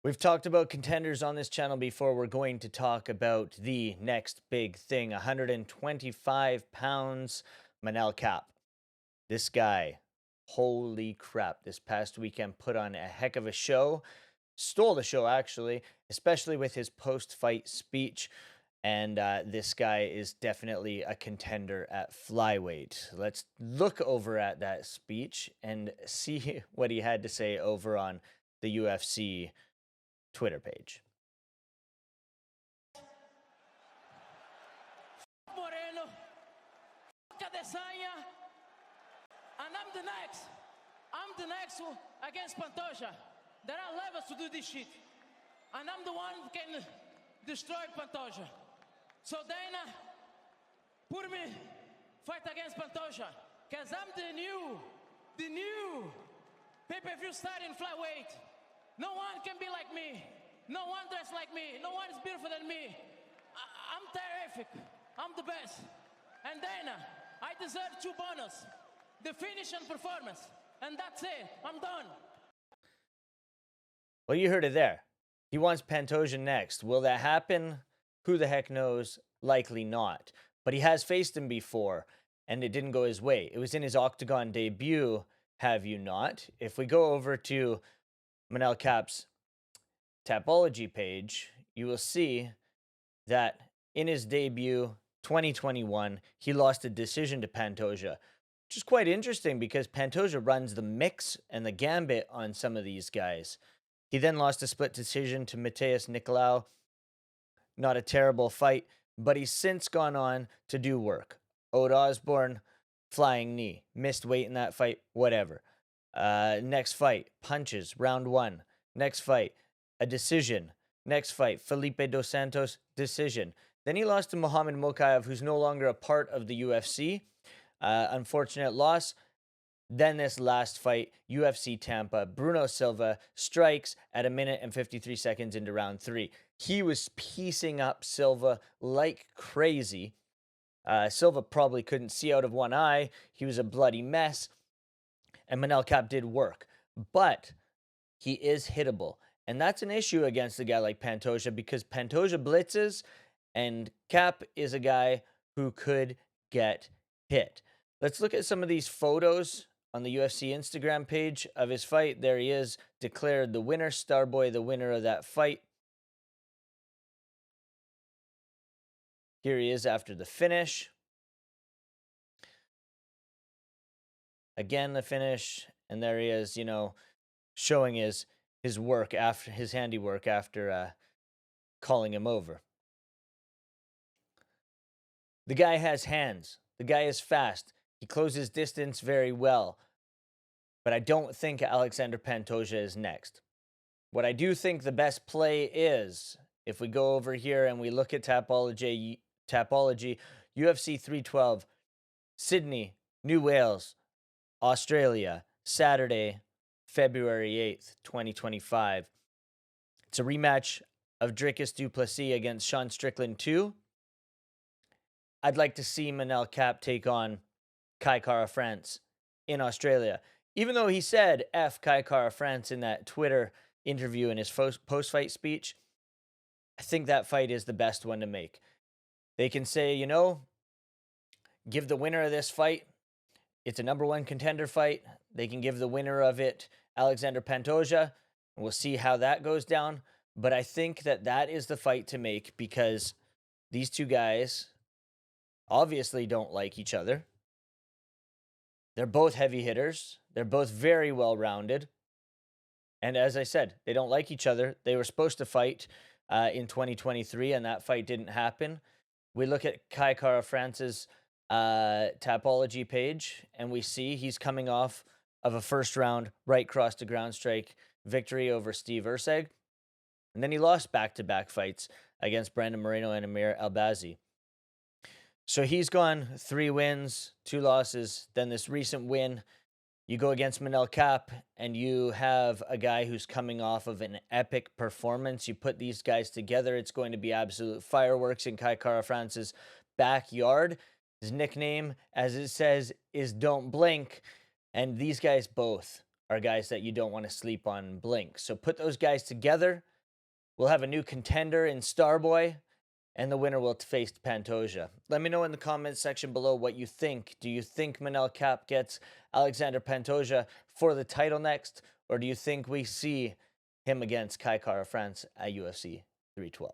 We've talked about contenders on this channel before. We're going to talk about the next big thing. 125 pounds, Manel Kape. This guy, holy crap, this past weekend put on a heck of a show. Stole the show, actually, especially with his post-fight speech. And this guy is definitely a contender at flyweight. Let's look over at that speech and see what he had to say over on the UFC Twitter page. Moreno, Adesanya, and I'm the next. I'm the next one against Pantoja. There are levels to do this shit. And I'm the one who can destroy Pantoja. So Dana, put me fight against Pantoja. Because I'm the new pay-per-view star in flyweight. No one can be like me. No one dressed like me. No one is beautiful than me. I'm terrific. I'm the best. And Dana, I deserve 2 bonus. The finish and performance. And that's it. I'm done. Well, you heard it there. He wants Pantoja next. Will that happen? Who the heck knows? Likely not. But he has faced him before, and it didn't go his way. It was in his Octagon debut, have you not? If we go over to Manel Kape's Tapology page, you will see that in his debut, 2021, he lost a decision to Pantoja, which is quite interesting because Pantoja runs the mix and the gambit on some of these guys. He then lost a split decision to Mateus Nicolau. Not a terrible fight, but he's since gone on to do work. Ode Osborne, flying knee. Missed weight in that fight, whatever. Next fight, punches, round 1. Next fight, a decision. Next fight, Felipe Dos Santos, decision. Then he lost to Muhammad Mokaev, who's no longer a part of the UFC. Unfortunate loss. Then this last fight, UFC Tampa, Bruno Silva strikes at 1 minute and 53 seconds into round 3. He was piecing up Silva like crazy. Silva probably couldn't see out of one eye. He was a bloody mess. And Manel Kape did work. But he is hittable. And that's an issue against a guy like Pantoja because Pantoja blitzes and Kape is a guy who could get hit. Let's look at some of these photos on the UFC Instagram page of his fight. There he is, declared the winner, Starboy, the winner of that fight. Here he is after the finish. Again, the finish, and there he is, showing his work after his handiwork after calling him over. The guy has hands. The guy is fast. He closes distance very well. But I don't think Alexander Pantoja is next. What I do think the best play is, if we go over here and we look at Tapology, UFC 312, Sydney, New Wales, Australia, Saturday, February 8th, 2025. It's a rematch of Dricus du Plessis against Sean Strickland 2. I'd like to see Manel Kape take on Kai Kara-France in Australia. Even though he said F Kai Kara-France in that Twitter interview in his post-fight speech, I think that fight is the best one to make. They can say, give the winner of this fight, it's a #1 contender fight. They can give the winner of it Alexander Pantoja, and we'll see how that goes down. But I think that is the fight to make because these two guys obviously don't like each other. They're both heavy hitters. They're both very well-rounded. And as I said, they don't like each other. They were supposed to fight in 2023, and that fight didn't happen. We look at Kai Kara-France's Tapology page, and we see he's coming off of a first-round right cross to ground strike victory over Steve Erceg. And then he lost back-to-back fights against Brandon Moreno and Amir Albazi. So he's gone 3 wins, 2 losses. Then this recent win, you go against Manel Kape, and you have a guy who's coming off of an epic performance. You put these guys together, it's going to be absolute fireworks in Kai Kara-France's backyard. His nickname, as it says, is Don't Blink. And these guys both are guys that you don't want to sleep on and blink. So put those guys together, We'll have a new contender in Starboy, and the winner will face Pantoja. Let me know in the comments section below what you think. Do you think Manel Kape gets Alexander Pantoja for the title next, or do you think we see him against Kai Kara France at UFC 312?